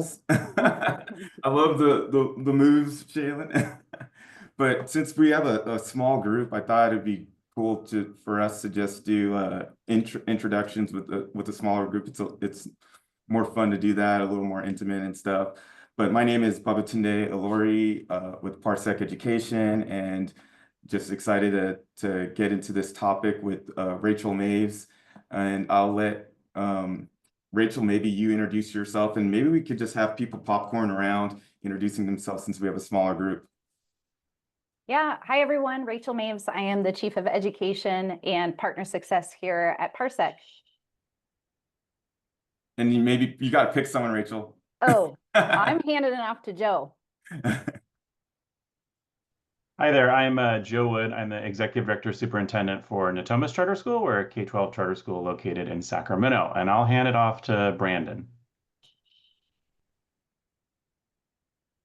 roles. I love the moves, Shaylin. But since we have a small group, I thought it'd be cool for us to just do introductions with a smaller group. It's more fun to do that, a little more intimate and stuff. But my name is Babatunde Ilori with Parsec Education, and just excited to get into this topic with Rachael Maves. And I'll let Rachael, maybe you introduce yourself, and maybe we could just have people popcorn around introducing themselves since we have a smaller group. Yeah. Hi, everyone. Rachael Maves. I am the Chief of Education and Partner Success here at Parsec. And maybe you got to pick someone, Rachael. Oh, I'm handing it off to Joe. Hi there, I'm Joe Wood. I'm the Executive Director Superintendent for Natomas Charter School. We're a K-12 charter school located in Sacramento, and I'll hand it off to Brandon.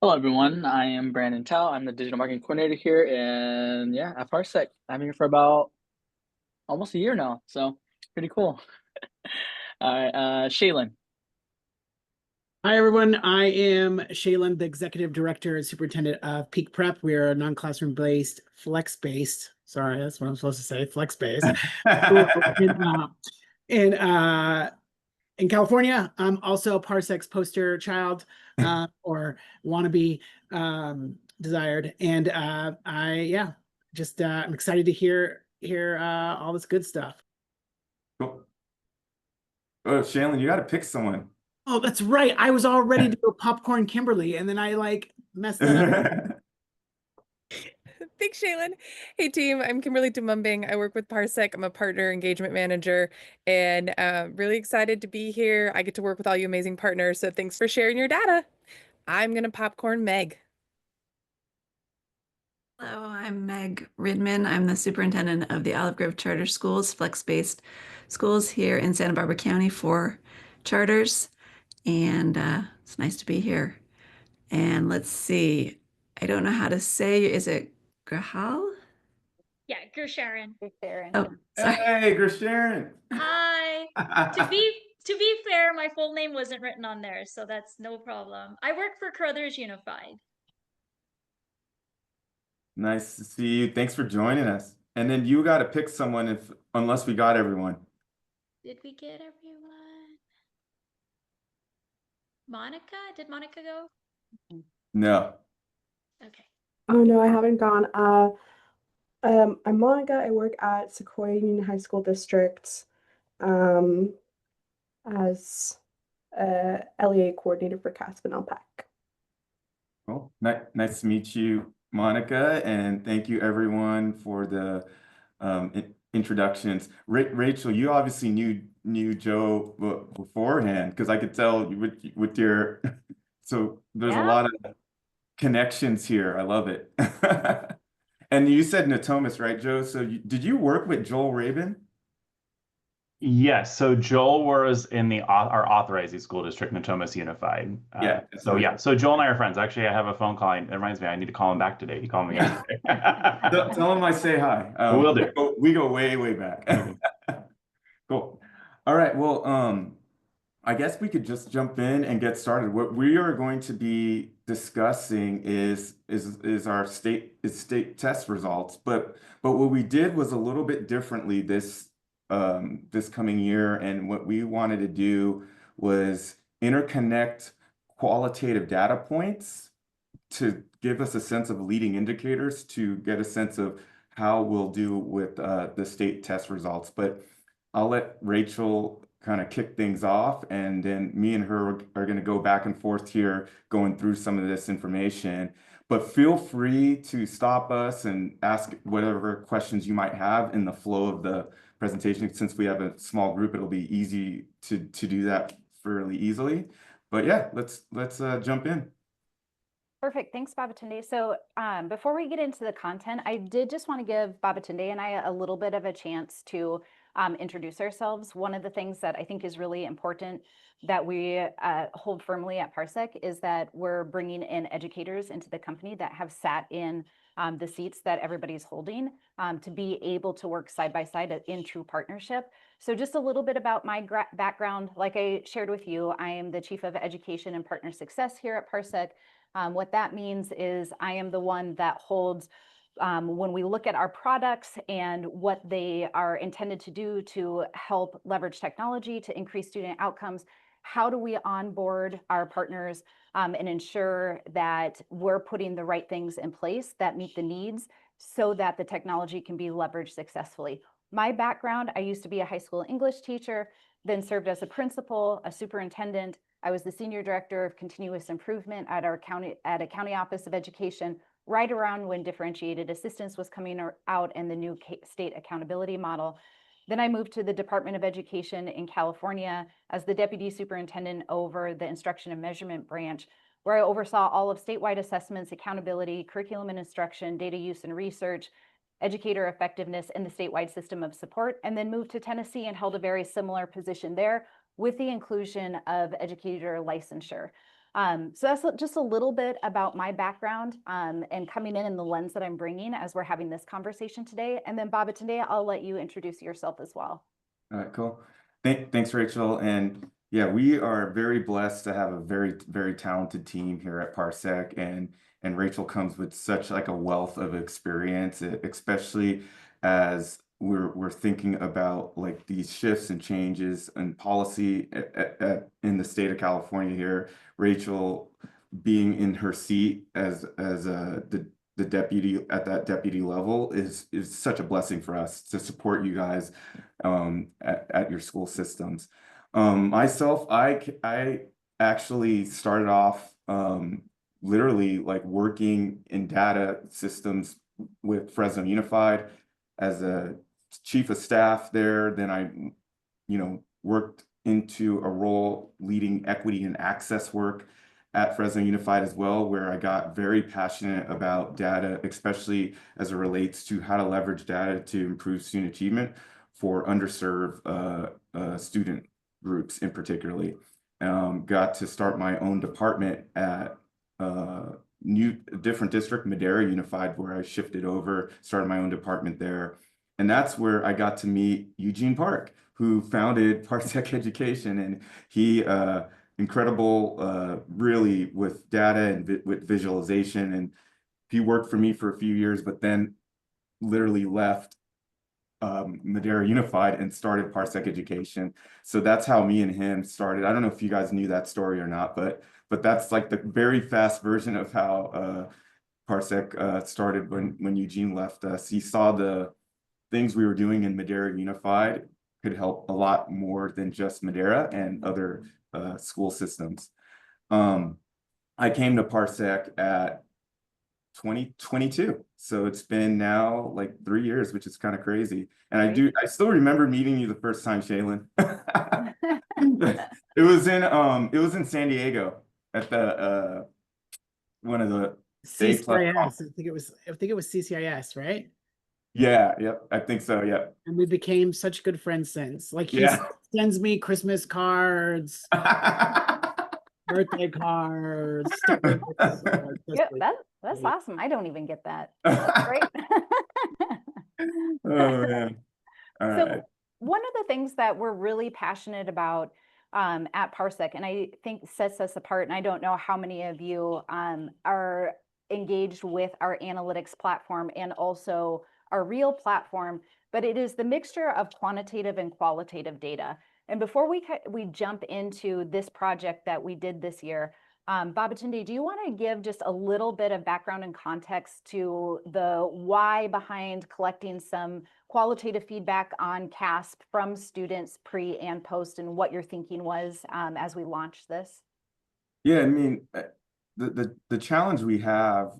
Hello, everyone. I am Brandon Tao. I'm the Digital Marketing Coordinator here, and yeah, at Parsec. I'm here for about almost a year now, so pretty cool. All right, Shaylin. Hi, everyone. I am Shaylin, the Executive Director and Superintendent of Peak Prep. We are a non-classroom based, flex-based. Sorry, that's what I'm supposed to say, flex-based. In California, I'm also Parsec's poster child or wannabe desired. And I'm excited to hear all this good stuff. Cool. Oh, Shaylin, you got to pick someone. Oh, that's right. I was all ready to go popcorn Kimberly, and then I messed that up. Thanks, Shaylin. Hey, team. I'm Kimberly Dumumbing. I work with Parsec. I'm a partner engagement manager, and really excited to be here. I get to work with all you amazing partners, so thanks for sharing your data. I'm going to popcorn Meg. Hello, I'm Meg Ridman. I'm the superintendent of the Olive Grove Charter Schools, flex-based schools here in Santa Barbara County for charters. And it's nice to be here. And let's see, I don't know how to say, is it Grahal? Yeah, Gersharon. Oh, sorry. Hey, Gersharon. Hi. To be fair, my full name wasn't written on there, so that's no problem. I work for Carruthers Unified. Nice to see you. Thanks for joining us. And then you got to pick someone unless we got everyone. Did we get everyone? Monica? Did Monica go? No. Okay. Oh no, I haven't gone. I'm Monica. I work at Sequoia Union High School District as LEA coordinator for CAASPP and LPAC. Cool. Nice to meet you, Monica, and thank you everyone for the introductions. Rachael, you obviously knew Joe beforehand, because I could tell with your so there's a lot of connections here. I love it. And you said Natomas, right, Joe? So did you work with Joel Rabin? Yes, so Joel was in our authorizing school district, Natomas Unified. So Joel and I are friends. Actually, I have a phone call. It reminds me, I need to call him back today. He called me yesterday. Tell him I say hi. Will do. We go way back. Cool. All right. Well, I guess we could just jump in and get started. What we are going to be discussing is our state test results. But what we did was a little bit differently this coming year, and what we wanted to do was interconnect qualitative data points to give us a sense of leading indicators to get a sense of how we'll do with the state test results. But I'll let Rachael kind of kick things off, and then me and her are going to go back and forth here going through some of this information. But feel free to stop us and ask whatever questions you might have in the flow of the presentation. Since we have a small group, it'll be easy to do that fairly easily. But yeah, let's jump in. Perfect. Thanks, Babatunde. So before we get into the content, I did just want to give Babatunde and I a little bit of a chance to introduce ourselves. One of the things that I think is really important that we hold firmly at Parsec is that we're bringing in educators into the company that have sat in the seats that everybody's holding to be able to work side by side in true partnership. So just a little bit about my background. Like I shared with you, I am the Chief of Education and Partner Success here at Parsec. What that means is I am the one that holds when we look at our products and what they are intended to do to help leverage technology to increase student outcomes, how do we onboard our partners and ensure that we're putting the right things in place that meet the needs so that the technology can be leveraged successfully. My background, I used to be a high school English teacher, then served as a principal, a superintendent. I was the senior director of continuous improvement at a county office of education, right around when differentiated assistance was coming out and the new state accountability model. Then I moved to the Department of Education in California as the deputy superintendent over the instruction and measurement branch, where I oversaw all of statewide assessments, accountability, curriculum and instruction, data use and research, educator effectiveness, and the statewide system of support, and then moved to Tennessee and held a very similar position there with the inclusion of educator licensure. So that's just a little bit about my background and coming in the lens that I'm bringing as we're having this conversation today. And then Babatunde, I'll let you introduce yourself as well. All right, cool. Thanks, Rachel. And yeah, we are very blessed to have a very, very talented team here at Parsec. And Rachel comes with such like a wealth of experience, especially as we're thinking about like these shifts and changes and policy in the state of California here. Rachel being in her seat as the deputy at that deputy level is such a blessing for us to support you guys at your school systems. Myself, I actually started off literally like working in data systems with Fresno Unified as a chief of staff there. Then I, worked into a role leading equity and access work at Fresno Unified as well, where I got very passionate about data, especially as it relates to how to leverage data to improve student achievement for underserved student groups in particularly. Got to start my own department at different district, Madera Unified, where I shifted over, started my own department there. And that's where I got to meet Eugene Park, who founded Parsec Education. And he, incredible, really with data and with visualization. And he worked for me for a few years, but then literally left Madera Unified and started Parsec Education. So that's how me and him started. I don't know if you guys knew that story or not, but that's like the very fast version of how Parsec started when Eugene left us. He saw the things we were doing in Madera Unified could help a lot more than just Madera and other school systems. I came to Parsec at 2022. So it's been now like 3 years, which is kind of crazy. And I still remember meeting you the first time, Shaylin. It was in San Diego at the one of the CCIS. I think it was CCIS, right? Yeah, yep. I think so, yeah. And we became such good friends since. Like he sends me Christmas cards, birthday cards, stickers. Yeah, that's awesome. I don't even get that. That's great. Oh man. All so right. one of the things that we're really passionate about at Parsec, and I think sets us apart, and I don't know how many of you are engaged with our analytics platform and also our Real platform, but it is the mixture of quantitative and qualitative data. And before we jump into this project that we did this year, Babatunde, do you want to give just a little bit of background and context to the why behind collecting some qualitative feedback on CAASPP from students pre and post, and what your thinking was as we launched this? Yeah, I mean, the challenge we have,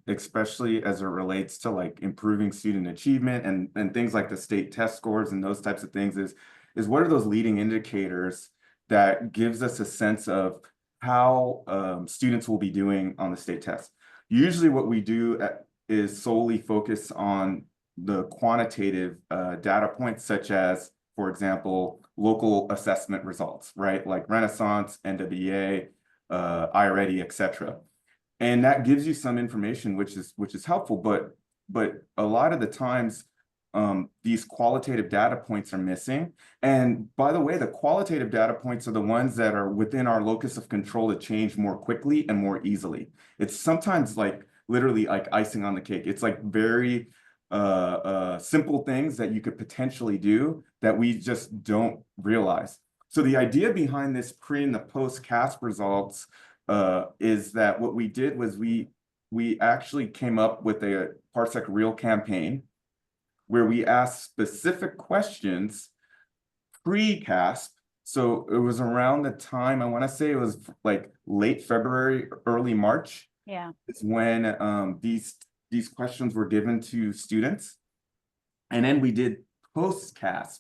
especially as it relates to like improving student achievement and things like the state test scores and those types of things is what are those leading indicators that gives us a sense of how students will be doing on the state test. Usually what we do is solely focus on the quantitative data points, such as, for example, local assessment results, right? Like Renaissance, NWEA, iReady, etc. And that gives you some information, which is helpful, but a lot of the times these qualitative data points are missing. And by the way, the qualitative data points are the ones that are within our locus of control to change more quickly and more easily. It's sometimes like literally like icing on the cake. It's like very simple things that you could potentially do that we just don't realize. So the idea behind this pre and the post CAASPP results is that what we did was we actually came up with a Parsec Real campaign where we asked specific questions pre-CAASPP. So it was around the time, I want to say it was like late February, early March. Yeah. It's when these questions were given to students. And then we did post-CAASPP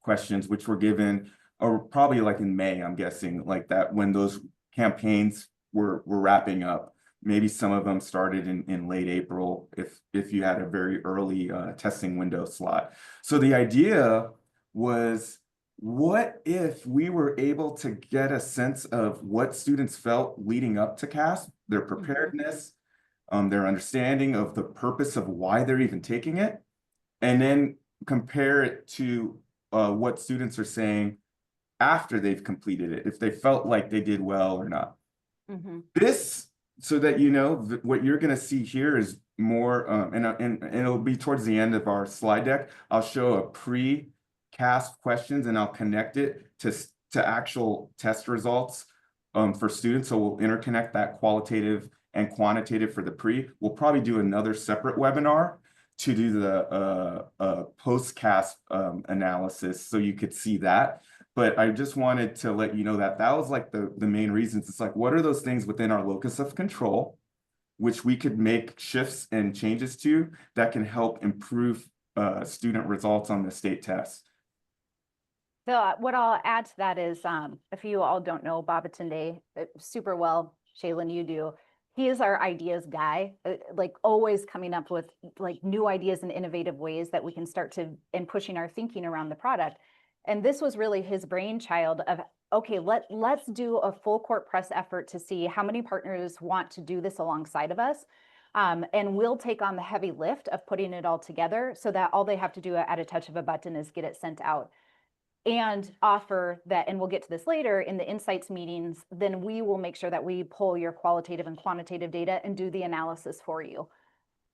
questions, which were given probably like in May, I'm guessing, like that, when those campaigns were wrapping up. Maybe some of them started in late April if you had a very early testing window slot. So the idea was, what if we were able to get a sense of what students felt leading up to CAASPP, their preparedness, their understanding of the purpose of why they're even taking it, and then compare it to what students are saying after they've completed it, if they felt like they did well or not. This, so that you know, what you're going to see here is more, and it'll be towards the end of our slide deck. I'll show a pre-CAASPP questions and I'll connect it to actual test results for students. So we'll interconnect that qualitative and quantitative for the pre. We'll probably do another separate webinar to do the post-CAASPP analysis so you could see that. But I just wanted to let you know that that was like the main reasons. It's like, what are those things within our locus of control, which we could make shifts and changes to that can help improve student results on the state test? So what I'll add to that is, if you all don't know Babatunde super well, Shaylin, you do. He is our ideas guy, like always coming up with like new ideas and innovative ways that we can start to and pushing our thinking around the product. And this was really his brainchild of, okay, let's do a full court press effort to see how many partners want to do this alongside of us. And we'll take on the heavy lift of putting it all together so that all they have to do at a touch of a button is get it sent out. And offer that, and we'll get to this later in the insights meetings, then we will make sure that we pull your qualitative and quantitative data and do the analysis for you.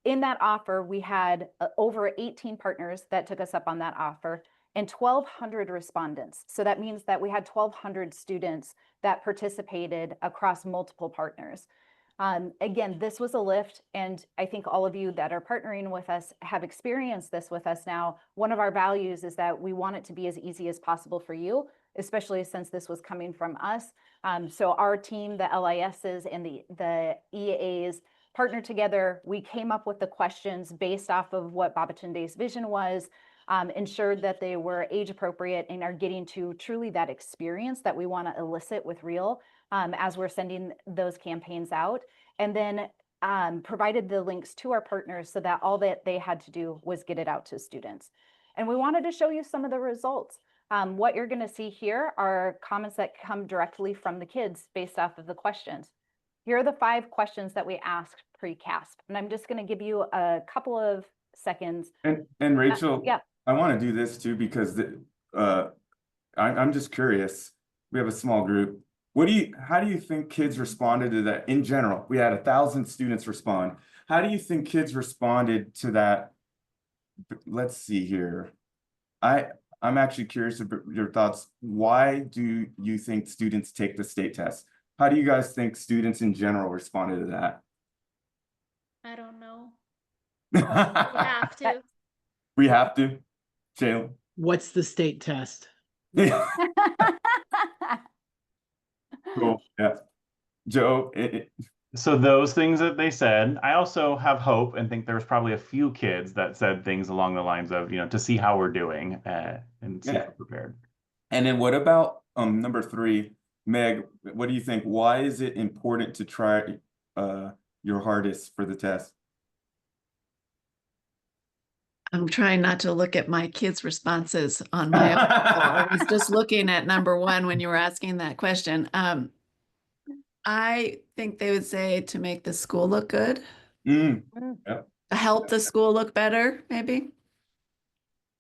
In that offer, we had over 18 partners that took us up on that offer and 1,200 respondents. So that means that we had 1,200 students that participated across multiple partners. Again, this was a lift, and I think all of you that are partnering with us have experienced this with us now. One of our values is that we want it to be as easy as possible for you, especially since this was coming from us. So our team, the LISs and the EAs, partnered together. We came up with the questions based off of what Babatunde's vision was, ensured that they were age appropriate and are getting to truly that experience that we want to elicit with Real as we're sending those campaigns out, and then provided the links to our partners so that all that they had to do was get it out to students. And we wanted to show you some of the results. What you're going to see here are comments that come directly from the kids based off of the questions. Here are the 5 questions that we asked pre-CAASPP, and I'm just going to give you a couple of seconds. And Rachel, yeah. I want to do this too because I'm just curious. We have a small group. How do you think kids responded to that in general? We had 1,000 students respond. How do you think kids responded to that? Let's see here. I'm actually curious about your thoughts. Why do you think students take the state test? How do you guys think students in general responded to that? I don't know. We have to. We have to. Jalen. What's the state test? Yeah. Cool. Yeah. Joe. So those things that they said, I also have hope and think there's probably a few kids that said things along the lines of, to see how we're doing and see if we're prepared. And then what about number 3, Meg? What do you think? Why is it important to try your hardest for the test? I'm trying not to look at my kids' responses on my own. I was just looking at number one when you were asking that question. I think they would say to make the school look good, Mm, Mm. yep. to help the school look better, maybe.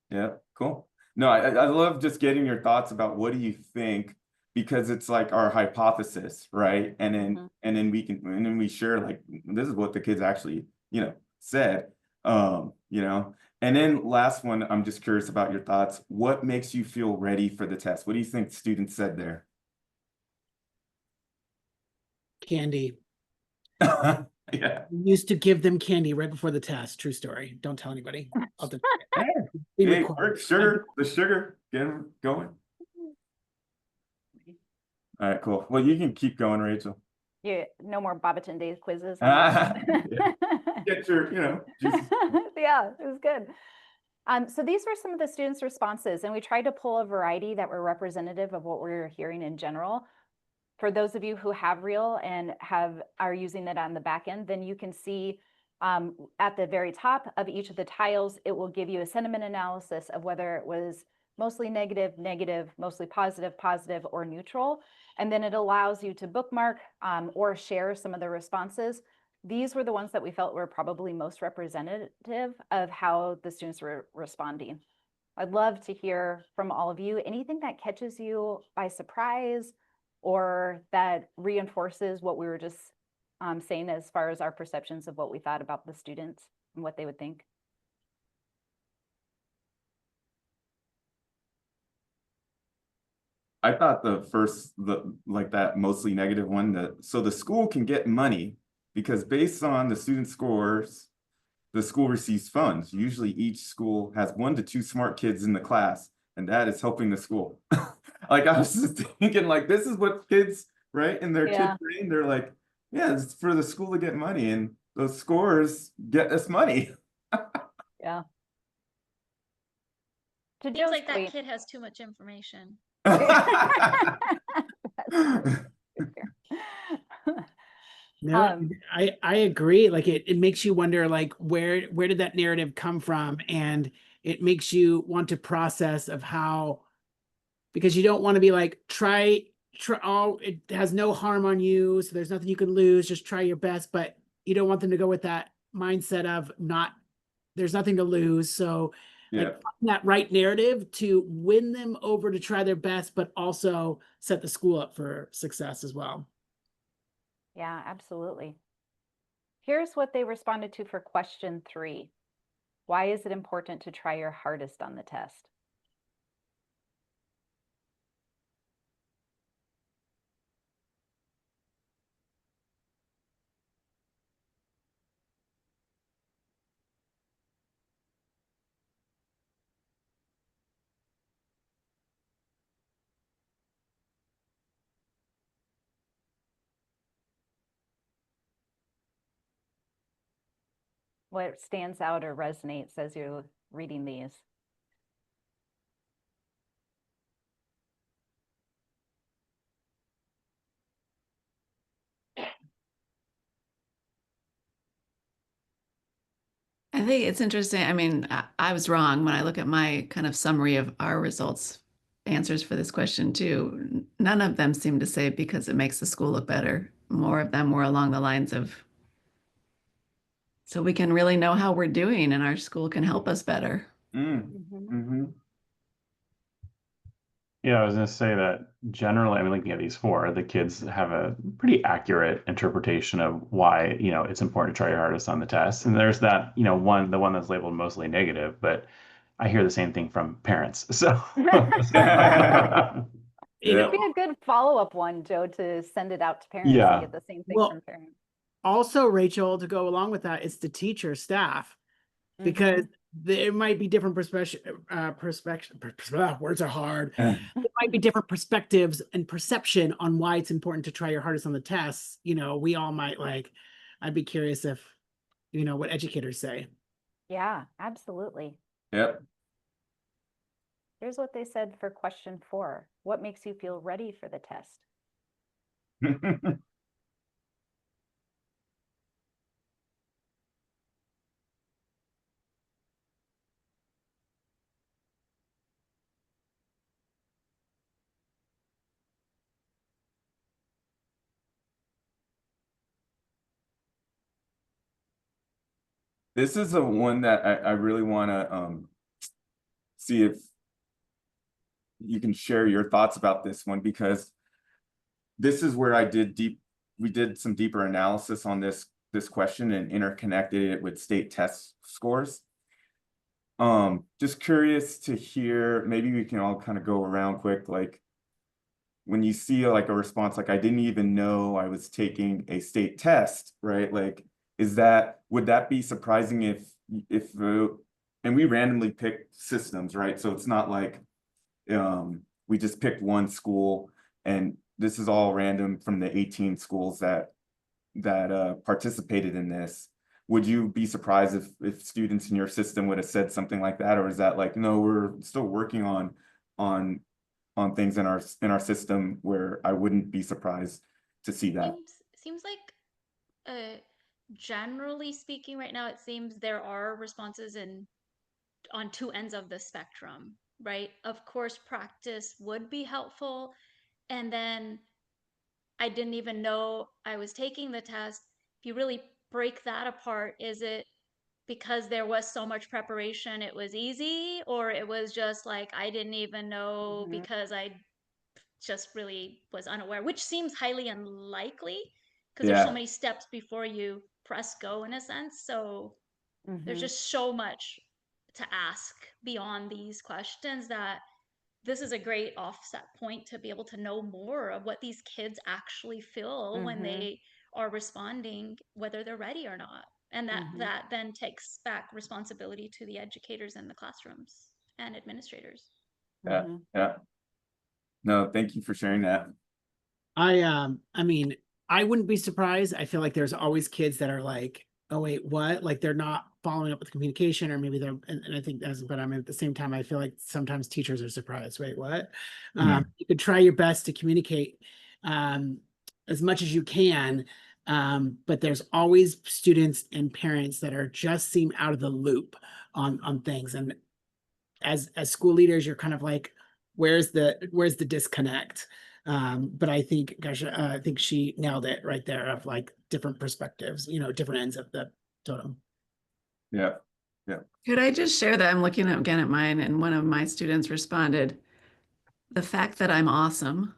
Yeah, cool. No, I love just getting your thoughts about what do you think, because it's like our hypothesis, right? And then we share like this is what the kids actually, said. And then last one, I'm just curious about your thoughts. What makes you feel ready for the test? What do you think students said there? Candy. Yeah. Used to give them candy right before the test. True story. Don't tell anybody. I'll just be Hey, recorded. sugar, the sugar, get them going. All right, cool. Well, you can keep going, Rachel. Yeah, no more Babatunde quizzes. Yeah. Get your, juices. Yeah, it was good. So these were some of the students' responses, and we tried to pull a variety that were representative of what we were hearing in general. For those of you who have Real and are using it on the back end, then you can see at the very top of each of the tiles, it will give you a sentiment analysis of whether it was mostly negative, negative, mostly positive, positive, or neutral. And then it allows you to bookmark or share some of the responses. These were the ones that we felt were probably most representative of how the students were responding. I'd love to hear from all of you, anything that catches you by surprise or that reinforces what we were just saying as far as our perceptions of what we thought about the students and what they would think. I thought that mostly negative one, so the school can get money because based on the student scores, the school receives funds. Usually each school has 1 to 2 smart kids in the class, and that is helping the school. Like I was just thinking like, this is what kids, right? In their kid brain, they're like, yeah, it's for the school to get money and those scores get us money. Yeah. Seems like that kid has too much information. No, I agree. Like it makes you wonder, like where did that narrative come from? And it makes you want to process of how, because you don't want to be like, try, oh, it has no harm on you, so there's nothing you can lose, just try your best. But you don't want them to go with that mindset of there's nothing to lose. So like that right narrative to win them over to try their best, but also set the school up for success as well. Yeah, absolutely. Here's what they responded to for question 3. Why is it important to try your hardest on the test? What stands out or resonates as you're reading these? I think it's interesting. I mean, I was wrong when I look at my kind of summary of our results, answers for this question too. None of them seem to say because it makes the school look better. More of them were along the lines of, so we can really know how we're doing and our school can help us better. Yeah, I was going to say that generally, I mean, looking at these 4, the kids have a pretty accurate interpretation of why, it's important to try your hardest on the test. And there's that, the one that's labeled mostly negative, but I hear the same thing from parents. So It'd be a good follow-up one, Joe, to send it out to parents and get the same thing from parents. Also, Rachel, to go along with that, it's the teacher staff, because there might be different words are hard. There might be different perspectives and perception on why it's important to try your hardest on the tests. We all might I'd be curious if, what educators say. Yeah, absolutely. Yep. Here's what they said for question 4. What makes you feel ready for the test? This is a one that I really want to see if you can share your thoughts about this one, because this is where we did some deeper analysis on this question and interconnected it with state test scores. Just curious to hear, maybe we can all kind of go around quick, like when you see like a response, like I didn't even know I was taking a state test, right? Like, would that be surprising if and we randomly picked systems, right? So it's not like we just picked one school, and this is all random from the 18 schools that participated in this. Would you be surprised if students in your system would have said something like that, or is that like, no, we're still working on things in our system where I wouldn't be surprised to see that? Seems like generally speaking right now, it seems there are responses on two ends of the spectrum, right? Of course, practice would be helpful. And then I didn't even know I was taking the test. If you really break that apart, is it because there was so much preparation, it was easy, or it was just like I didn't even know because I just really was unaware, which seems highly unlikely because there's so many steps before you press go in a sense. So there's just so much to ask beyond these questions that this is a great offset point to be able to know more of what these kids actually feel when they are responding, whether they're ready or not. And that then takes back responsibility to the educators in the classrooms and administrators. Yeah. No, thank you for sharing that. I mean, I wouldn't be surprised. I feel like there's always kids that are like, oh wait, what? Like they're not following up with communication, or maybe they're, and I think that's, but I mean, at the same time, I feel like sometimes teachers are surprised. Wait, what? You could try your best to communicate as much as you can, but there's always students and parents that are just seem out of the loop on things. And as school leaders, you're kind of like, where's the disconnect? But I think, gosh, I think she nailed it right there, of like different perspectives, different ends of the totem. Yeah. Could I just share that I'm looking again at mine, and one of my students responded, the fact that I'm awesome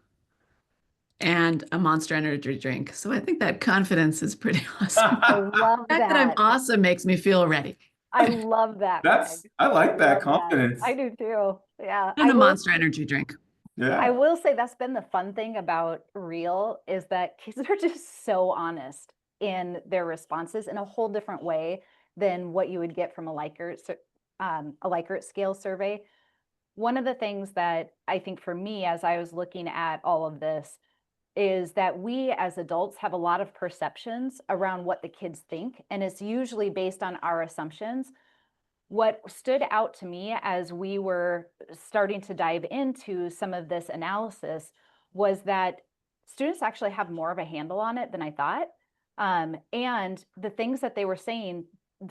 and a Monster Energy drink. So I think that confidence is pretty awesome. I love The fact that I'm that. awesome makes me feel ready. I love that, Meg. I like that love confidence. I do too. Yeah. And a Monster Energy drink. Yeah. I will say that's been the fun thing about Real, is that kids are just so honest in their responses in a whole different way than what you would get from a Likert scale survey. One of the things that I think for me, as I was looking at all of this, is that we as adults have a lot of perceptions around what the kids think, and it's usually based on our assumptions. What stood out to me as we were starting to dive into some of this analysis was that students actually have more of a handle on it than I thought. And the things that they were saying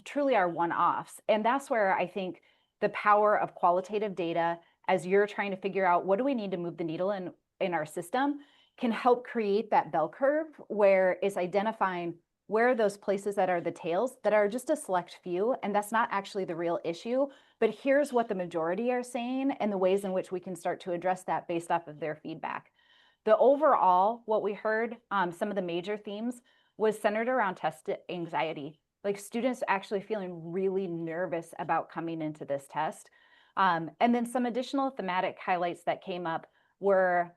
truly are one-offs. And that's where I think the power of qualitative data, as you're trying to figure out what do we need to move the needle in our system, can help create that bell curve where it's identifying where are those places that are the tails that are just a select few, and that's not actually the real issue, but here's what the majority are saying and the ways in which we can start to address that based off of their feedback. The overall, what we heard, some of the major themes was centered around test anxiety, like students actually feeling really nervous about coming into this test. And then some additional thematic highlights that came up were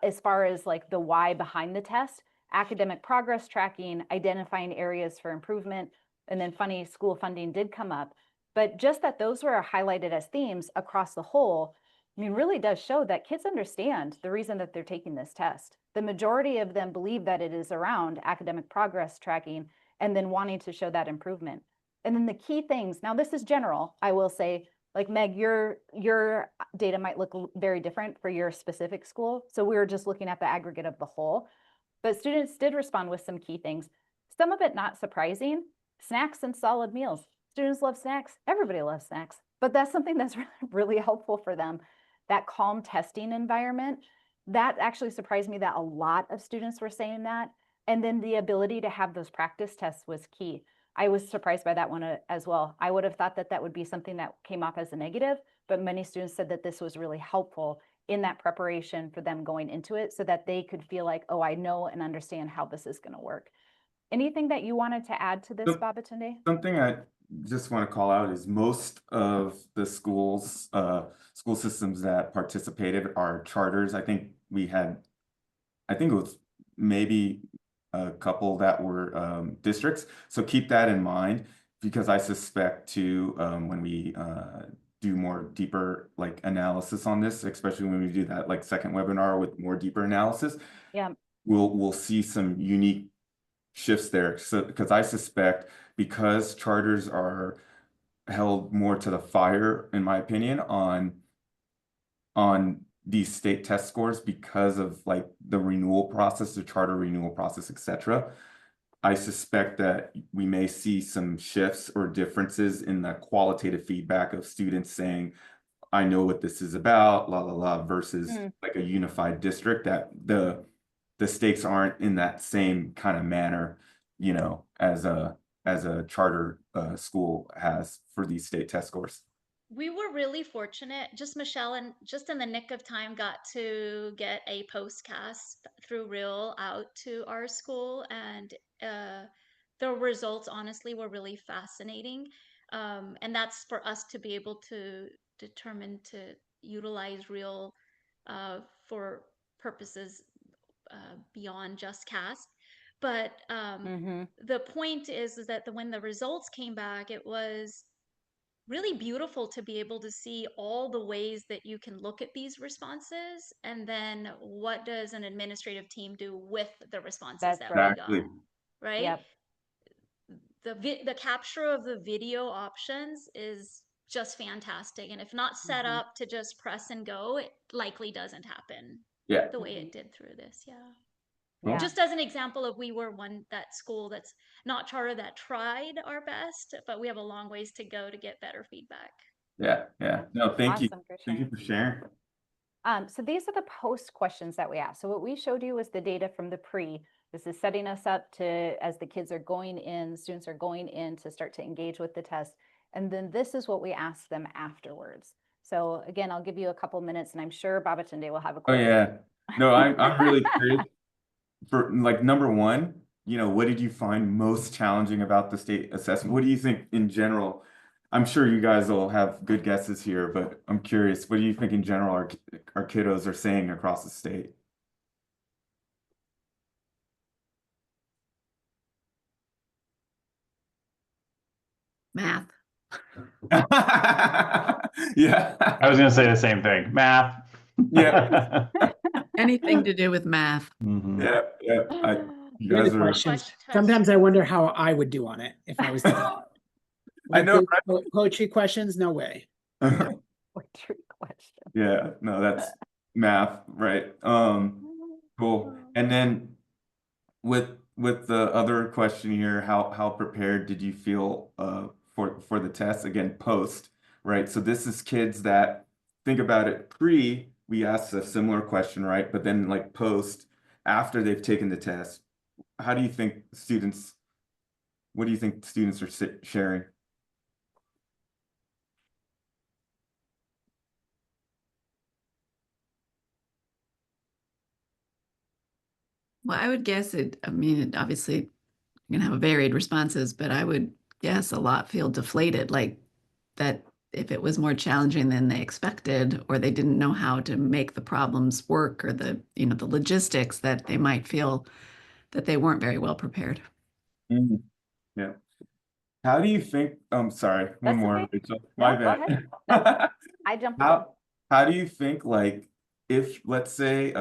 as far as like the why behind the test, academic progress tracking, identifying areas for improvement, and then funny, school funding did come up. But just that those were highlighted as themes across the whole, I mean, really does show that kids understand the reason that they're taking this test. The majority of them believe that it is around academic progress tracking and then wanting to show that improvement. And then the key things, now this is general, I will say, like Meg, your data might look very different for your specific school. So we were just looking at the aggregate of the whole. But students did respond with some key things. Some of it not surprising, snacks and solid meals. Students love snacks. Everybody loves snacks. But that's something that's really helpful for them. That calm testing environment, that actually surprised me that a lot of students were saying that. And then the ability to have those practice tests was key. I was surprised by that one as well. I would have thought that that would be something that came off as a negative, but many students said that this was really helpful in that preparation for them going into it so that they could feel like, oh, I know and understand how this is going to work. Anything that you wanted to add to this, Babatunde? Something I just want to call out is most of the school systems that participated are charters. I think it was maybe a couple that were districts. So keep that in mind, because I suspect too, when we do more deeper like analysis on this, especially when we do that like second webinar with more deeper analysis, yeah, we'll see some unique shifts there. So because I suspect, because charters are held more to the fire, in my opinion, on these state test scores because of like the renewal process, the charter renewal process, etc. I suspect that we may see some shifts or differences in the qualitative feedback of students saying, I know what this is about, la la la, versus like a unified district, that the stakes aren't in that same kind of manner, you know, as a charter school has for these state test scores. We were really fortunate. Just Michelle and just in the nick of time got to get a postcast through Real out to our school, and the results honestly were really fascinating. And that's for us to be able to determine to utilize Real for purposes beyond just CAASPP. But the point is that when the results came back, it was really beautiful to be able to see all the ways that you can look at these responses, and then what does an administrative team do with the responses that we got, right? Yep. The capture of the video options is just fantastic, and if not set up to just press and go, it likely doesn't happen the way it did through this. Just as an example of, we were that school that's not charter that tried our best, but we have a long ways to go to get better feedback. Yeah. No, thank you. Thank you for sharing. So these are the post questions that we asked. So what we showed you was the data from the pre. This is setting us up to, as the kids are going in, students are going in to start to engage with the test. And then this is what we ask them afterwards. So again, I'll give you a couple minutes, and I'm sure Babatunde will have a question. Oh yeah. No, I'm really curious. For like number one, you know, what did you find most challenging about the state assessment? What do you think in general? I'm sure you guys will have good guesses here, but I'm curious, what do you think in general our kiddos are saying across the state? Math. Yeah. I was going to say the same thing. Math. Yeah. Anything to do with math. Yeah. You You're guys the are. questions. Sometimes I wonder how I would do on it if I was. I know. Poetry questions, no way. Poetry question. Yeah, no, that's math, right? Cool. And then with the other question here, how prepared did you feel for the test? Again, post, right? So this is kids that, think about it, pre, we asked a similar question, right? But then like post, after they've taken the test, how do you think students, what do you think students are sharing? Well, I would guess obviously you're going to have varied responses, but I would guess a lot feel deflated, like that if it was more challenging than they expected, or they didn't know how to make the problems work, or the logistics, that they might feel that they weren't very well prepared. Yeah. How do you think, sorry, one more, okay. Rachel. My bad. No, I jumped in. How do you think, like, if, let's say,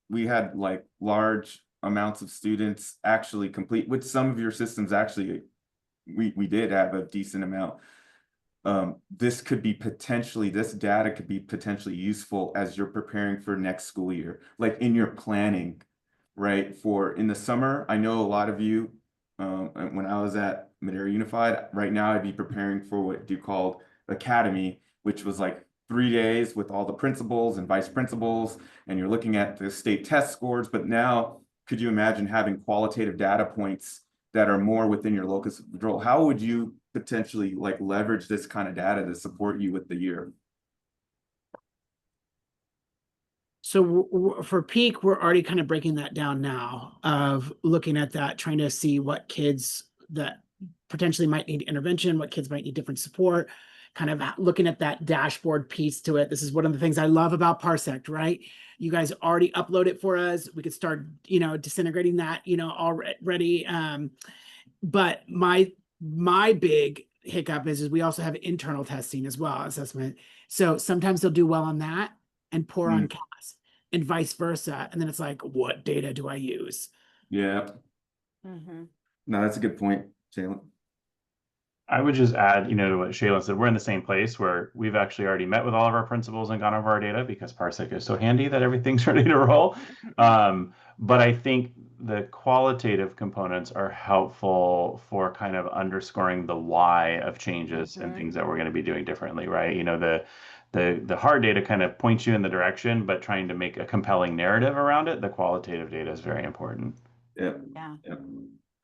we had like large amounts of students actually complete, which some of your systems actually, we did have a decent amount. This data could be potentially useful as you're preparing for next school year, like in your planning, right? For in the summer, I know a lot of you, when I was at Madera Unified, right now I'd be preparing for what you called Academy, which was like 3 days with all the principals and vice principals, and you're looking at the state test scores. But now, could you imagine having qualitative data points that are more within your locus of control. How would you potentially like leverage this kind of data to support you with the year? So for peak, we're already kind of breaking that down now of looking at that, trying to see what kids that potentially might need intervention, what kids might need different support, kind of looking at that dashboard piece to it. This is one of the things I love about Parsec, right? You guys already upload it for us. We could start, disintegrating that, already. But my big hiccup is we also have internal testing as well, assessment. So sometimes they'll do well on that and poor on CAASPP, and vice versa. And then it's like, what data do I use? Yeah. Mm-hmm. No, that's a good point, Jalen. I would just add, to what Shaylin said, we're in the same place where we've actually already met with all of our principals and gone over our data because Parsec is so handy that everything's ready to roll. But I think the qualitative components are helpful for kind of underscoring the why of changes and things that we're going to be doing differently, right? The hard data kind of points you in the direction, but trying to make a compelling narrative around it, the qualitative data is very important. Yep. Yeah. Yep.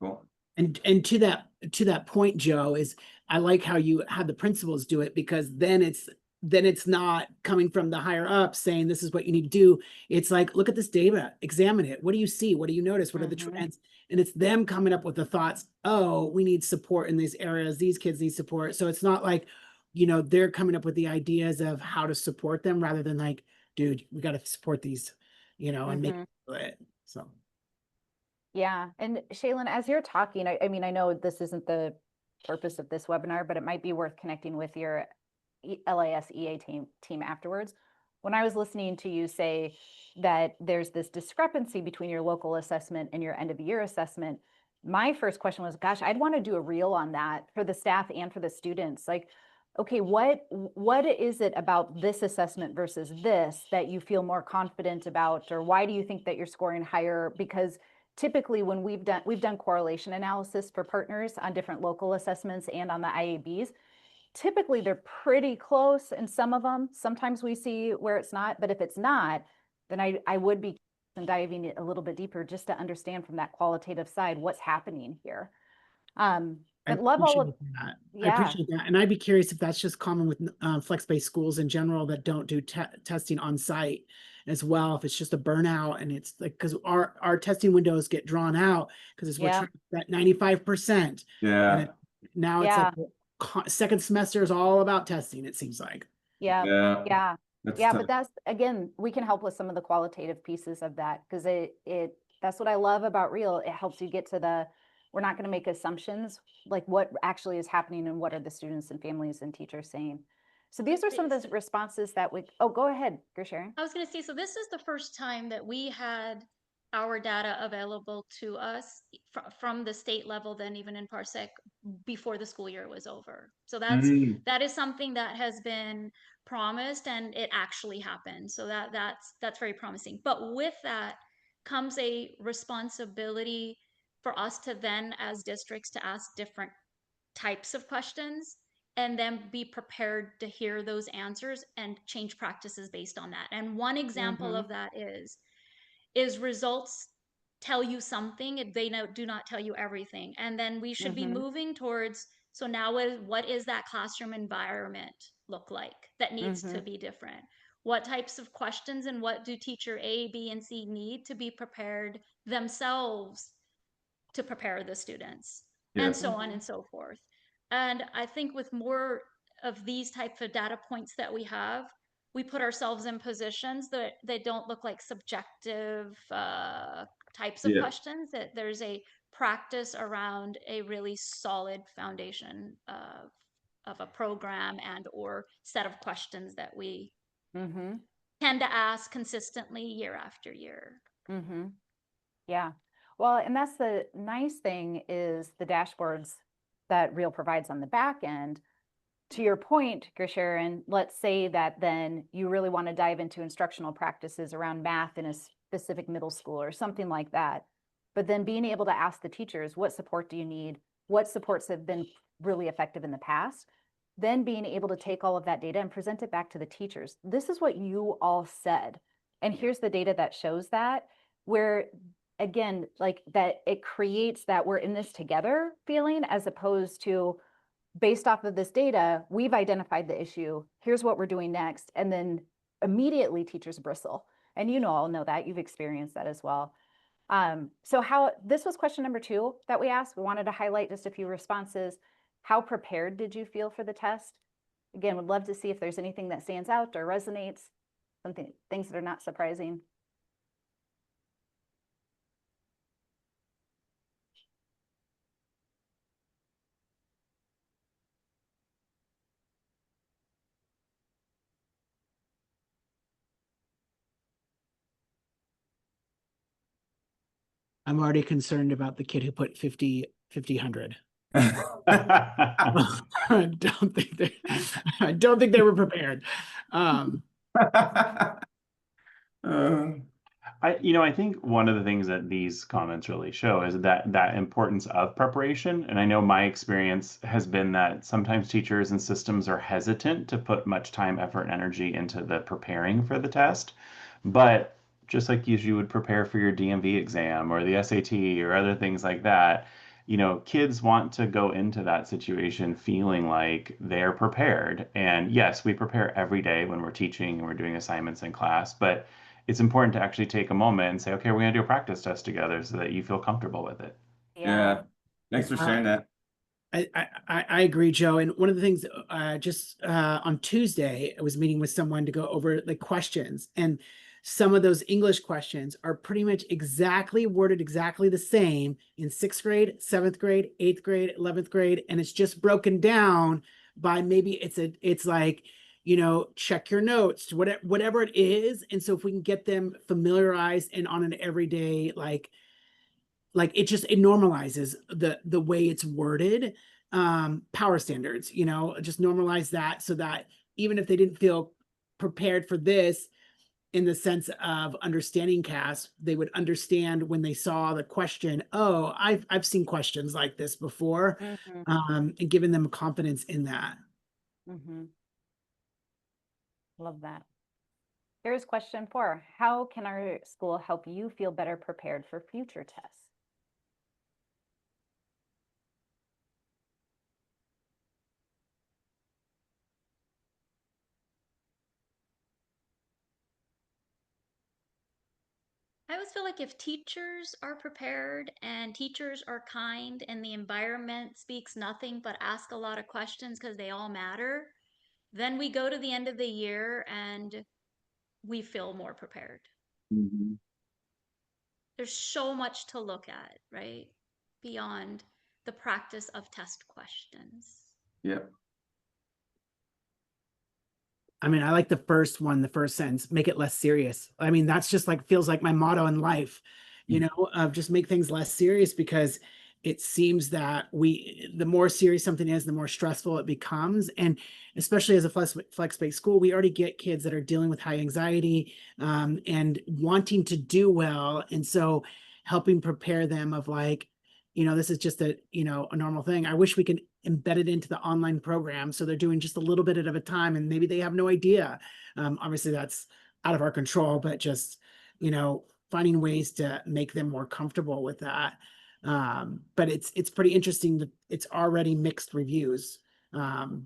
Cool. And to that point, Joe, is I like how you had the principals do it, because then it's not coming from the higher up saying this is what you need to do. It's like, look at this data, examine it. What do you see? What do you notice? What are the trends? And it's them coming up with the thoughts, oh, we need support in these areas. These kids need support. So it's not like, they're coming up with the ideas of how to support them rather than like, dude, we got to support these, and make it. So. Yeah. And Shaylin, as you're talking, I mean, I know this isn't the purpose of this webinar, but it might be worth connecting with your LAS EA team afterwards. When I was listening to you say that there's this discrepancy between your local assessment and your end of year assessment, my first question was, gosh, I'd want to do a reel on that for the staff and for the students. Like, okay, what is it about this assessment versus this that you feel more confident about, or why do you think that you're scoring higher? Because typically when we've done correlation analysis for partners on different local assessments and on the IABs, typically they're pretty close in some of them. Sometimes we see where it's not, but if it's not, then I would be diving a little bit deeper just to understand from that qualitative side what's happening here. But love all of that. Yeah. I appreciate that. And I'd be curious if that's just common with flex-based schools in general that don't do testing on site as well. If it's just a burnout, and it's like, because our testing windows get drawn out because we're trying that 95%. Yeah. And now it's like second semester is all about testing, it seems like. Yeah. That's Yeah, tough. but that's, again, we can help with some of the qualitative pieces of that, because that's what I love about Real. It helps you get to we're not going to make assumptions, like what actually is happening and what are the students and families and teachers saying. So these are some of the responses that go ahead, you're sharing. I was going to say, so this is the first time that we had our data available to us from the state level, then even in Parsec, before the school year was over. So that is something that has been promised, and it actually happened. So that's very promising. But with that comes a responsibility for us to then, as districts, to ask different types of questions and then be prepared to hear those answers and change practices based on that. And one example of that is results tell you something, they do not tell you everything. And then we should be moving towards, so now what is that classroom environment look like that needs to be different? What types of questions and what do teacher A, B, and C need to be prepared themselves to prepare the students, and so on and so forth. And I think with more of these types of data points that we have, we put ourselves in positions that they don't look like subjective types of questions, that there's a practice around a really solid foundation of a program and or set of questions that we tend to ask consistently year after year. Yeah. Well, and that's the nice thing is the dashboards that Real provides on the back end. To your point, Gersharon, let's say that then you really want to dive into instructional practices around math in a specific middle school or something like that. But then being able to ask the teachers, what support do you need? What supports have been really effective in the past? Then being able to take all of that data and present it back to the teachers. This is what you all said. And here's the data that shows that, where again, like that it creates that we're in this together feeling, as opposed to based off of this data, we've identified the issue, here's what we're doing next. And then immediately teachers bristle. And you all know that, you've experienced that as well. So this was question number 2 that we asked. We wanted to highlight just a few responses. How prepared did you feel for the test? Again, would love to see if there's anything that stands out or resonates, things that are not surprising. I'm already concerned about the kid who put 50, 100. I don't think they were prepared. I think one of the things that these comments really show is that importance of preparation. And I know my experience has been that sometimes teachers and systems are hesitant to put much time, effort, and energy into the preparing for the test. But just like you would prepare for your DMV exam or the SAT or other things like that, kids want to go into that situation feeling like they're prepared. And yes, we prepare every day when we're teaching and we're doing assignments in class, but it's important to actually take a moment and say, okay, we're going to do a practice test together so that you feel comfortable with it. Yeah. Thanks for sharing that. I agree, Joe. And one of the things, just on Tuesday, I was meeting with someone to go over the questions, and some of those English questions are pretty much worded exactly the same in 6th grade, 7th grade, 8th grade, 11th grade, and it's just broken down by maybe it's like, check your notes, whatever it is. And so if we can get them familiarized and on an everyday, like it normalizes the way it's worded. Power standards, just normalize that so that even if they didn't feel prepared for this in the sense of understanding CAASPP, they would understand when they saw the question, oh, I've seen questions like this before. And giving them confidence in that. Love that. Here's question 4. How can our school help you feel better prepared for future tests? I always feel like if teachers are prepared and teachers are kind and the environment speaks nothing but ask a lot of questions because they all matter, then we go to the end of the year and we feel more prepared. There's so much to look at, right? Beyond the practice of test questions. Yep. I mean, I like the first sentence, make it less serious. I mean, that's just feels like my motto in life, of just make things less serious, because it seems that the more serious something is, the more stressful it becomes. And especially as a flex-based school, we already get kids that are dealing with high anxiety, and wanting to do well. And so helping prepare them of this is just a normal thing. I wish we could embed it into the online program so they're doing just a little bit at a time, and maybe they have no idea. Obviously that's out of our control, but just finding ways to make them more comfortable with that. But it's pretty interesting that it's already mixed reviews, of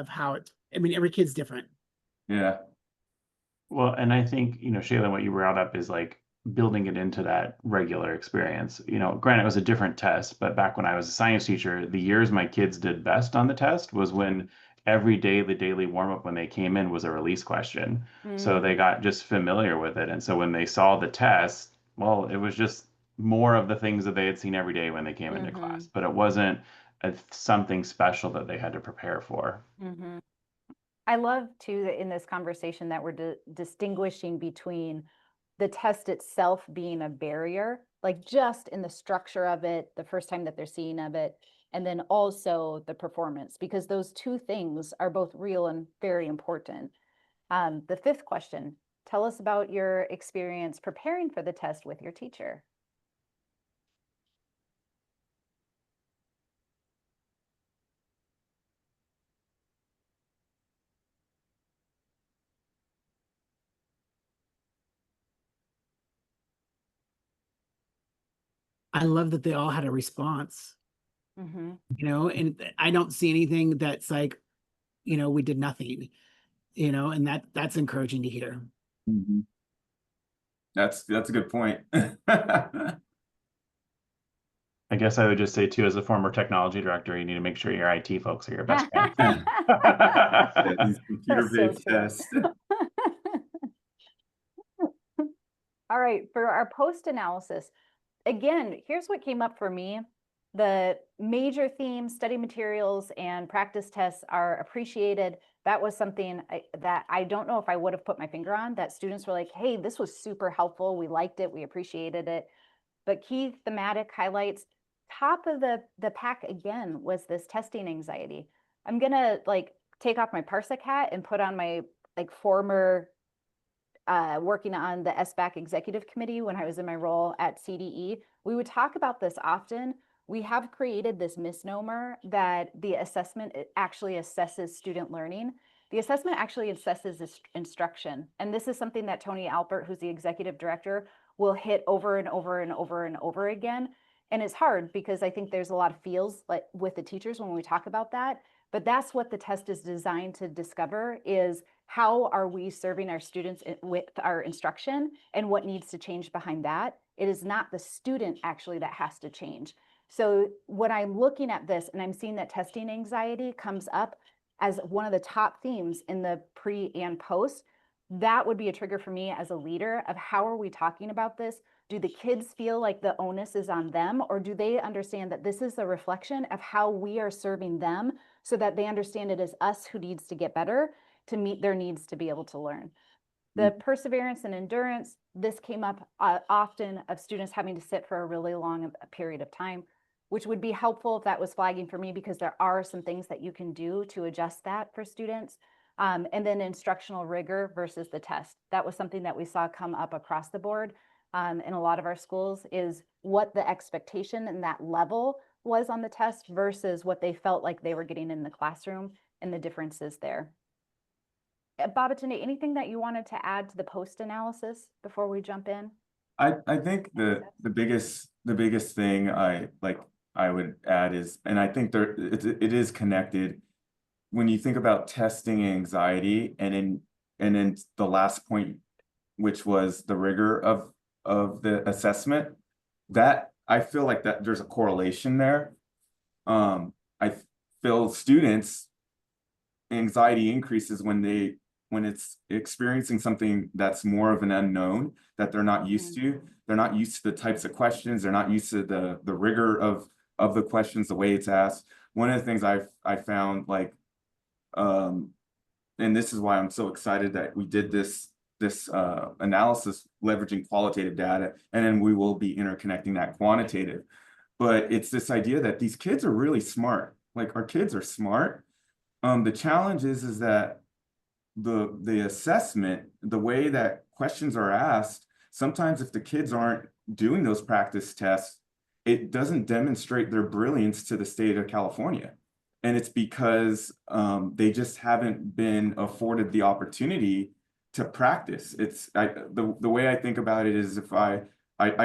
how I mean, every kid's different. Yeah. Well, and I think, Shayla, what you brought up is building it into that regular experience. Granted, it was a different test, but back when I was a science teacher, the years my kids did best on the test was when every day, the daily warm up when they came in was a release question. So they got just familiar with it. And so when they saw the test, well, it was just more of the things that they had seen every day when they came into class, but it wasn't something special that they had to prepare for. I love too that in this conversation that we're distinguishing between the test itself being a barrier, like just in the structure of it, the first time that they're seeing of it, and then also the performance, because those two things are both real and very important. The 5th question, tell us about your experience preparing for the test with your teacher. I love that they all had a response, Mm-hmm. and I don't see anything that's like, we did nothing, and that's encouraging to hear. Mhm. That's a good point. I guess I would just say too, as a former technology director, you need to make sure your IT folks are your best friends. Yeah, these That's so computer-based true. tests. All right, for our post analysis, again, here's what came up for me. The major themes, study materials, and practice tests are appreciated. That was something that I don't know if I would have put my finger on, that students were like, hey, this was super helpful. We liked it. We appreciated it. But key thematic highlights, top of the pack again was this testing anxiety. I'm gonna like take off my Parsec hat and put on my like former working on the SBAC executive committee when I was in my role at CDE. We would talk about this often. We have created this misnomer that the assessment actually assesses student learning. The assessment actually assesses instruction. And this is something that Tony Alpert, who's the executive director, will hit over and over and over and over again. And it's hard because I think there's a lot of feels like with the teachers when we talk about that. But that's what the test is designed to discover, is how are we serving our students with our instruction and what needs to change behind that. It is not the student actually that has to change. So when I'm looking at this and I'm seeing that testing anxiety comes up as one of the top themes in the pre and post, that would be a trigger for me as a leader of how are we talking about this? Do the kids feel like the onus is on them, or do they understand that this is a reflection of how we are serving them so that they understand it is us who needs to get better to meet their needs to be able to learn? The perseverance and endurance, this came up often, of students having to sit for a really long period of time, which would be helpful if that was flagging for me, because there are some things that you can do to adjust that for students. And then instructional rigor versus the test. That was something that we saw come up across the board in a lot of our schools, is what the expectation and that level was on the test versus what they felt like they were getting in the classroom, and the differences there. Babatunde, anything that you wanted to add to the post analysis before we jump in? I think the biggest thing I would add is, and I think it is connected. When you think about testing anxiety, and in the last point, which was the rigor of the assessment, that I feel like that there's a correlation there. I feel students' anxiety increases when it's experiencing something that's more of an unknown that they're not used to. They're not used to the types of questions. They're not used to the rigor of the questions, the way it's asked. One of the things I found, like, and this is why I'm so excited that we did this analysis leveraging qualitative data, and then we will be interconnecting that quantitative. But it's this idea that these kids are really smart. Like, our kids are smart. The challenge is that the assessment, the way that questions are asked, sometimes if the kids aren't doing those practice tests, it doesn't demonstrate their brilliance to the state of California. And it's because they just haven't been afforded the opportunity to practice. The way I think about it is, if I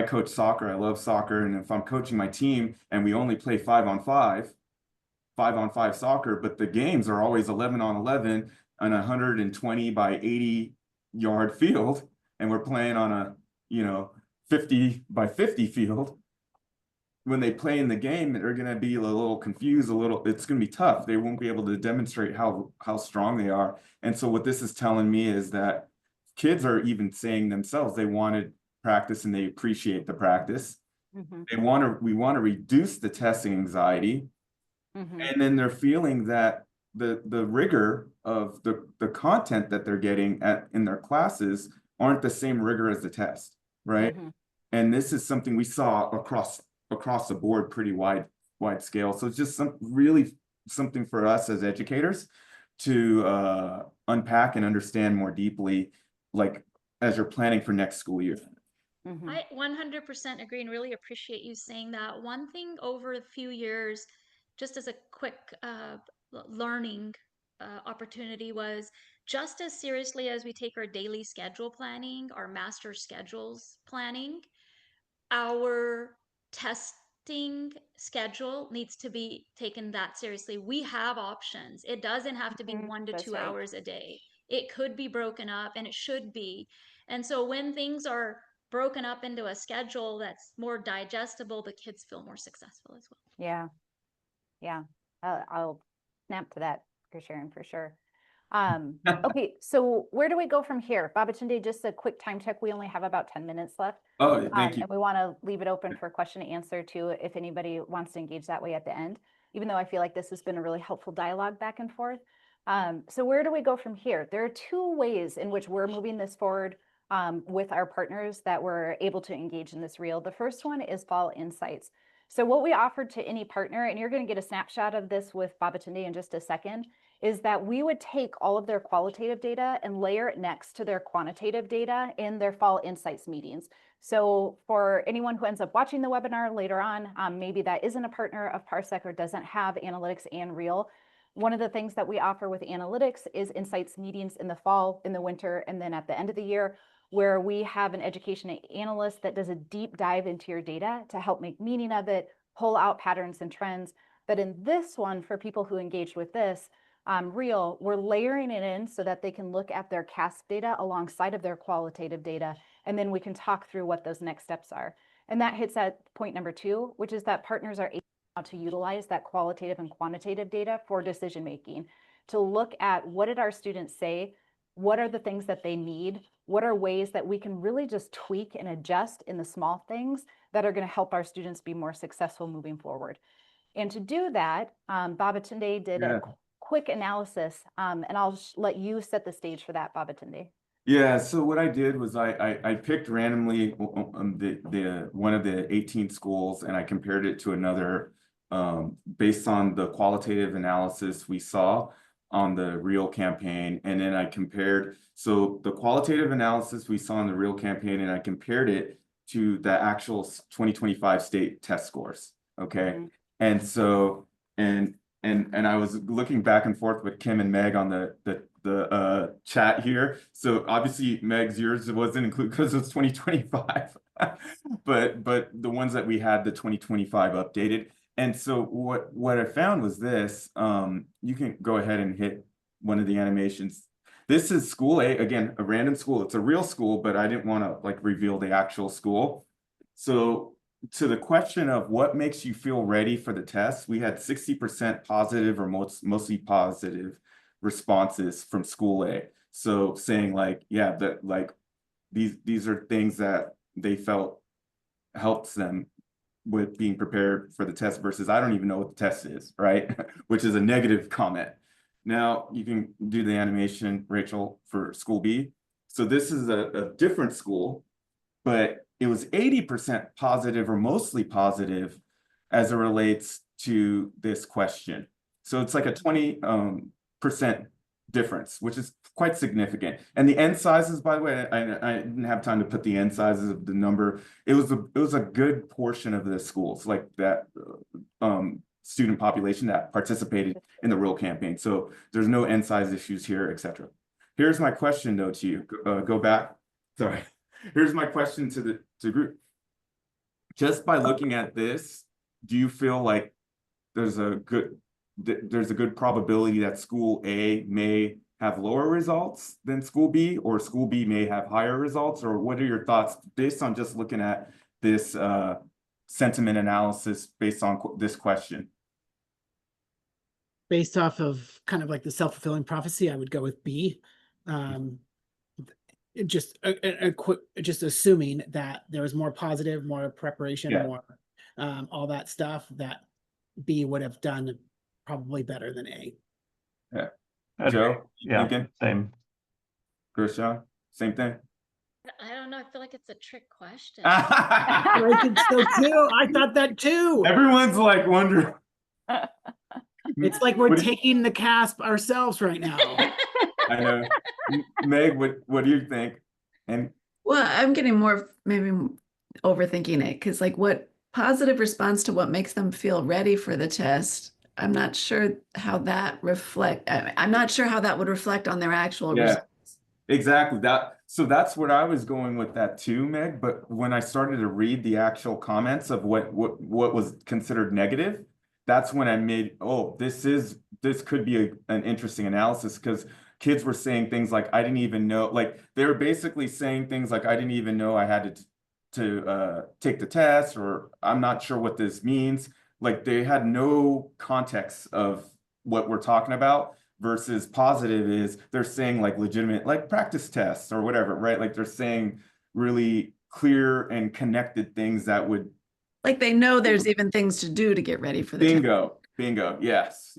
coach soccer, I love soccer, and if I'm coaching my team and we only play 5-on-5 soccer, but the games are always 11-on-11 on a 120 by 80 yard field, and we're playing on a 50 by 50 field. When they play in the game, they're going to be a little confused, it's going to be tough. They won't be able to demonstrate how strong they are. And so what this is telling me is that kids are even saying themselves they wanted practice and they appreciate the practice. We want to reduce the testing anxiety. And then they're feeling that the rigor of the content that they're getting in their classes aren't the same rigor as the test, right? And this is something we saw across the board, pretty wide scale. So it's just something for us as educators to unpack and understand more deeply, like, as you're planning for next school year. I 100% agree and really appreciate you saying that. One thing over a few years, just as a quick learning opportunity, was just as seriously as we take our daily schedule planning, our master schedules planning, our testing schedule needs to be taken that seriously. We have options. It doesn't have to be 1 to 2 hours a day. It could be broken up, and it should be. And so when things are broken up into a schedule that's more digestible, the kids feel more successful as well. Yeah. Yeah. I'll snap to that for sharing for sure. Okay, so where do we go from here? Babatunde, just a quick time check. We only have about 10 minutes left. Oh, thank you. And we want to leave it open for question and answer too, if anybody wants to engage that way at the end, even though I feel like this has been a really helpful dialogue back and forth. So where do we go from here? There are two ways in which we're moving this forward with our partners that we're able to engage in this reel. The first one is Fall Insights. So what we offered to any partner, and you're going to get a snapshot of this with Babatunde in just a second, is that we would take all of their qualitative data and layer it next to their quantitative data in their Fall Insights meetings. So for anyone who ends up watching the webinar later on, maybe that isn't a partner of Parsec or doesn't have analytics and Real, one of the things that we offer with analytics is insights meetings in the fall, in the winter, and then at the end of the year, where we have an education analyst that does a deep dive into your data to help make meaning of it, pull out patterns and trends. But in this one, for people who engaged with this, Real, we're layering it in so that they can look at their CAASPP data alongside of their qualitative data, and then we can talk through what those next steps are. And that hits at point number 2, which is that partners are able to utilize that qualitative and quantitative data for decision making, to look at what did our students say, what are the things that they need, what are ways that we can really just tweak and adjust in the small things that are going to help our students be more successful moving forward. And to do that, Babatunde did a quick analysis, and I'll let you set the stage for that, Babatunde. Yeah, so what I did was I picked randomly the one of the 18 schools, and I compared it to another based on the qualitative analysis we saw on the Real campaign. And then I compared, so the qualitative analysis we saw in the Real campaign, and I compared it to the actual 2025 state test scores. Okay. Mm-hmm. And so, and I was looking back and forth with Kim and Meg on the chat here. So obviously Meg's, yours wasn't included because it's 2025, but the ones that we had, the 2025 updated. And so what I found was this, you can go ahead and hit one of the animations. This is school A, again, a random school. It's a real school, but I didn't want to like reveal the actual school. So to the question of what makes you feel ready for the test, we had 60% positive or mostly positive responses from school A. So saying like, yeah, that like these are things that they felt helps them with being prepared for the test versus I don't even know what the test is, right? Which is a negative comment. Now you can do the animation, Rachel, for school B. So this is a different school, but it was 80% positive or mostly positive as it relates to this question. So it's like a 20% difference, which is quite significant. And the n sizes, by the way, I didn't have time to put the n sizes of the number. It was a good portion of the schools, like that student population that participated in the Real campaign. So there's no n size issues here, etc. Here's my question though to you. Go back. Sorry. Here's my question to the group. Just by looking at this, do you feel like there's a good probability that school A may have lower results than school B, or school B may have higher results? Or what are your thoughts based on just looking at this sentiment analysis based on this question? Based off of kind of like the self-fulfilling prophecy, I would go with B. Just just assuming that there was more positive, more preparation, more all that stuff, that B would have done probably better than A. Yeah. Joe? Yeah, Lincoln? same. Christian? Same thing? I don't know. I feel like it's a trick question. I think so too. I thought that too. Everyone's like wondering. It's like we're taking the CAASPP ourselves right now. I know. Meg, what do you think? And well, I'm getting more maybe overthinking it, because like what positive response to what makes them feel ready for the test, I'm not sure how that I'm not sure how that would reflect on their actual results. Exactly that. So that's what I was going with that too, Meg. But when I started to read the actual comments of what was considered negative, that's when I made, oh, this could be an interesting analysis, because kids were saying things like, I didn't even know, like they were basically saying things like, I didn't even know I had to take the test, or I'm not sure what this means. Like they had no context of what we're talking about. Versus positive is they're saying like legitimate, like practice tests or whatever, right? Like they're saying really clear and connected things that would. Like they know there's even things to do to get ready for the test. Bingo. Yes.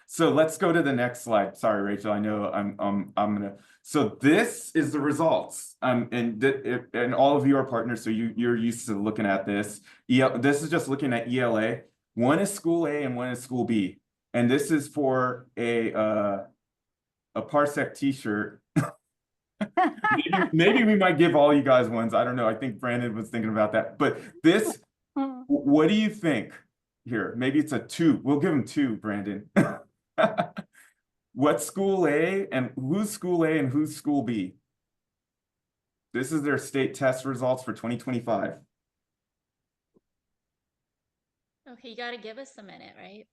So let's go to the next slide. Sorry, Rachel. I know I'm gonna. So this is the results. And all of you are partners, so you're used to looking at this. This is just looking at ELA. One is school A and one is school B. And this is for a Parsec t-shirt. maybe we might give all you guys ones. I don't know. I think Brandon was thinking about that. But this, what do you think here? Maybe it's a 2. We'll give him 2, Brandon. What's school A and who's school A and who's school B? This is their state test results for 2025. Okay, you got to give us a minute, right?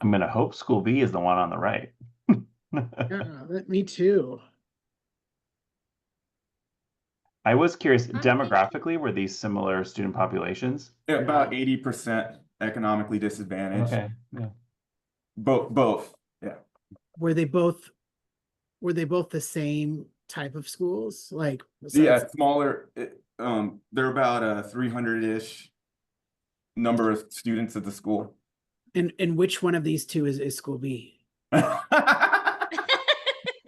I'm going to hope school B is the one on the right. Yeah, me too. I was curious, I'm demographically, were these similar student populations? Yeah, about 80% economically disadvantaged. Okay. Yeah. Both. Yeah. Were they both the same type of schools? Like Yeah, smaller. They're about a 300-ish number of students at the school. And which one of these two is school B?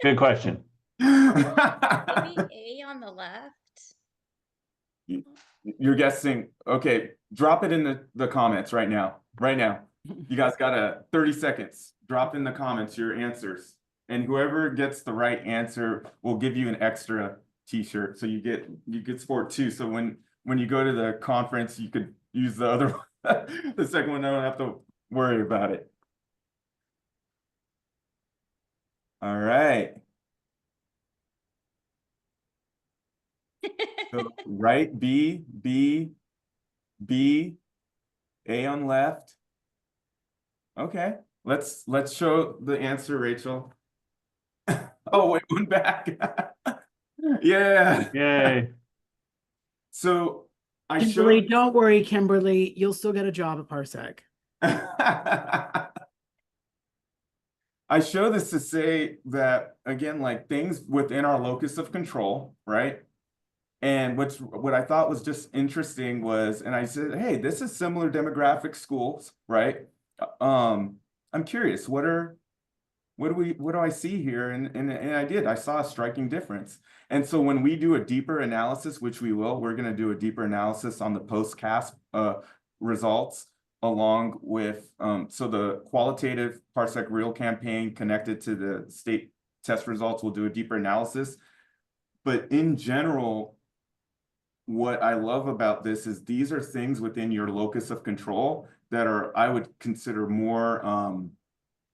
Good question. Maybe A on the left. You're guessing. Okay, drop it in the comments right now. You guys got 30 seconds. Drop in the comments your answers. And whoever gets the right answer will give you an extra t-shirt. So you get sport 2. So when you go to the conference, you could use the other one. The second one, I don't have to worry about it. All right. So right, B, A on left. Okay, let's show the answer, Rachel. Oh, wait, one back. Yeah. Yay. So I Kimberly, showed. don't worry, Kimberly. You'll still get a job at Parsec. I show this to say that, again, like things within our locus of control, right? And what I thought was just interesting was, and I said, hey, this is similar demographic schools, right? I'm curious, what do I see here? And I saw a striking difference. And so when we do a deeper analysis, which we're going to do a deeper analysis on the post-CAASPP results, along with, so the qualitative Parsec Real campaign connected to the state test results, we'll do a deeper analysis. But in general, what I love about this is these are things within your locus of control that are, I would consider more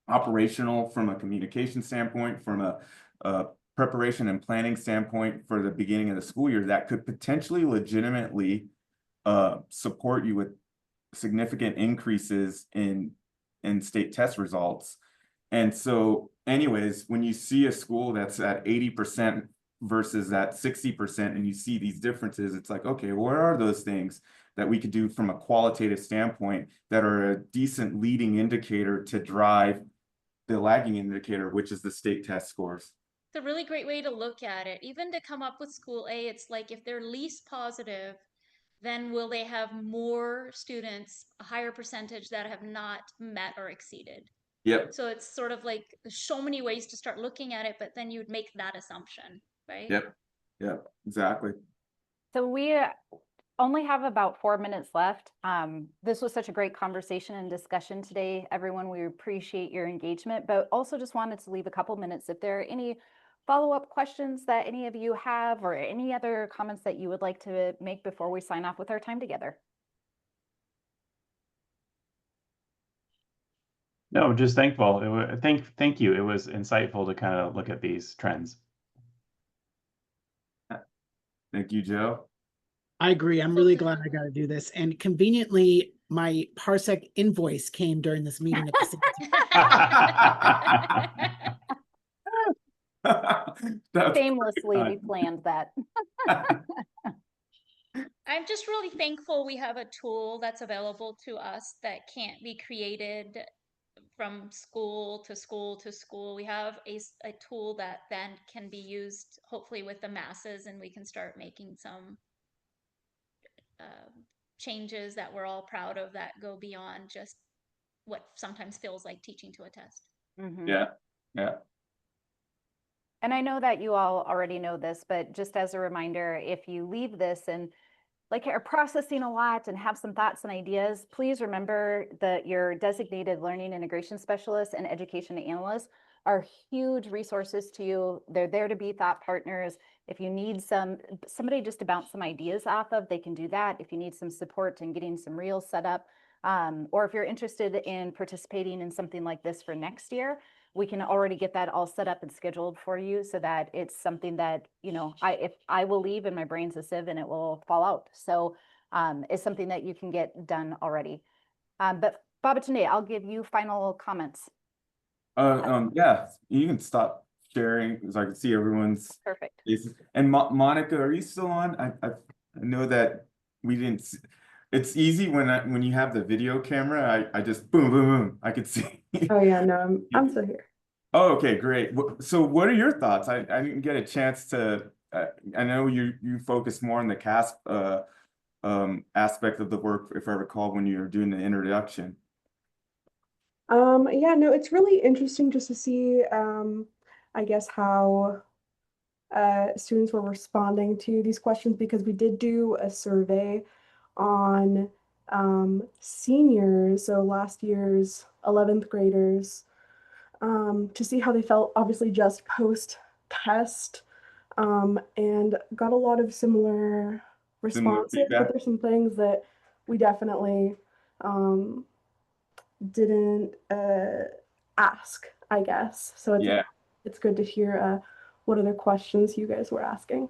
operational from a communication standpoint, from a preparation and planning standpoint for the beginning of the school year, that could potentially legitimately support you with significant increases in state test results. And so anyways, when you see a school that's at 80% versus that 60%, and you see these differences, it's like, okay, what are those things that we could do from a qualitative standpoint that are a decent leading indicator to drive the lagging indicator, which is the state test scores? It's a really great way to look at it. Even to come up with school A, it's like if they're least positive, then will they have more students, a higher percentage that have not met or exceeded? Yep. So it's sort of like so many ways to start looking at it, but then you'd make that assumption, right? Yep, exactly. So we only have about 4 minutes left. This was such a great conversation and discussion today, everyone. We appreciate your engagement, but also just wanted to leave a couple minutes if there are any follow-up questions that any of you have, or any other comments that you would like to make before we sign off with our time together. No, just thankful. Thank you. It was insightful to kind of look at these trends. Thank you, Joe. I agree. I'm really glad I got to do this. And conveniently, my Parsec invoice came during this meeting at the same time. Shamelessly, we planned that. I'm just really thankful we have a tool that's available to us that can't be created from school to school to school. We have a tool that then can be used hopefully with the masses, and we can start making some changes that we're all proud of that go beyond just what sometimes feels like teaching to a test. Yeah, yeah. And I know that you all already know this, but just as a reminder, if you leave this and like are processing a lot and have some thoughts and ideas, please remember that your designated learning integration specialists and education analysts are huge resources to you. They're there to be thought partners. If you need somebody just to bounce some ideas off of, they can do that. If you need some support in getting some reels set up, or if you're interested in participating in something like this for next year, we can already get that all set up and scheduled for you so that it's something that, you know, if I will leave and my brain's a sieve and it will fall out. So it's something that you can get done already. But Babatunde, I'll give you final comments. Yeah, you can stop sharing so I can see everyone's Perfect. faces. And Monica, are you still on? I know that we didn't. It's easy when you have the video camera. I just boom boom boom. I could see. Oh yeah, no, I'm still here. Oh, okay, great. So what are your thoughts? I didn't get a chance to. I know you focus more on the CAASPP aspect of the work, if I recall, when you were doing the introduction. Yeah, no, it's really interesting just to see, I guess, how students were responding to these questions, because we did do a survey on seniors, so last year's 11th graders, to see how they felt, obviously just post-test, and got a lot of similar responses, but feedback? there's some things that we definitely didn't ask, I guess. So Yeah. it's good to hear what other questions you guys were asking.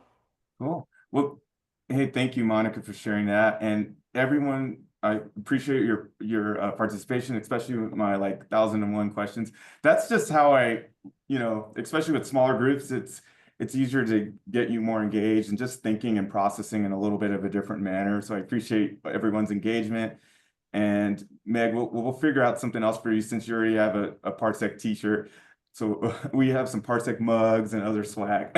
Cool. Well, hey, thank you, Monica, for sharing that. And everyone, I appreciate your participation, especially with my like 1001 questions. That's just how especially with smaller groups, it's easier to get you more engaged and just thinking and processing in a little bit of a different manner. So I appreciate everyone's engagement. And Meg, we'll figure out something else for you since you already have a Parsec t-shirt. So we have some Parsec mugs and other swag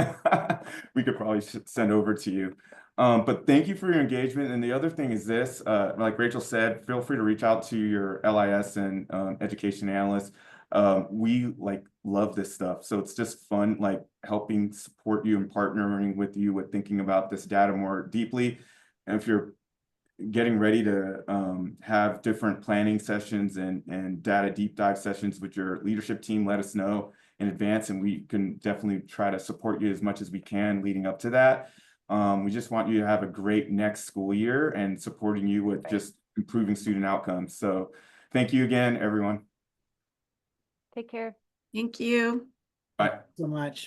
we could probably send over to you. But thank you for your engagement. And the other thing is this, like Rachel said, feel free to reach out to your LIS and education analysts. We love this stuff. So it's just fun, like helping support you and partnering with you with thinking about this data more deeply. And if you're getting ready to have different planning sessions and data deep dive sessions with your leadership team, let us know in advance, and we can definitely try to support you as much as we can leading up to that. We just want you to have a great next school year and supporting you with just improving student outcomes. So thank you again, everyone. Take care. Thank you. Bye. So much.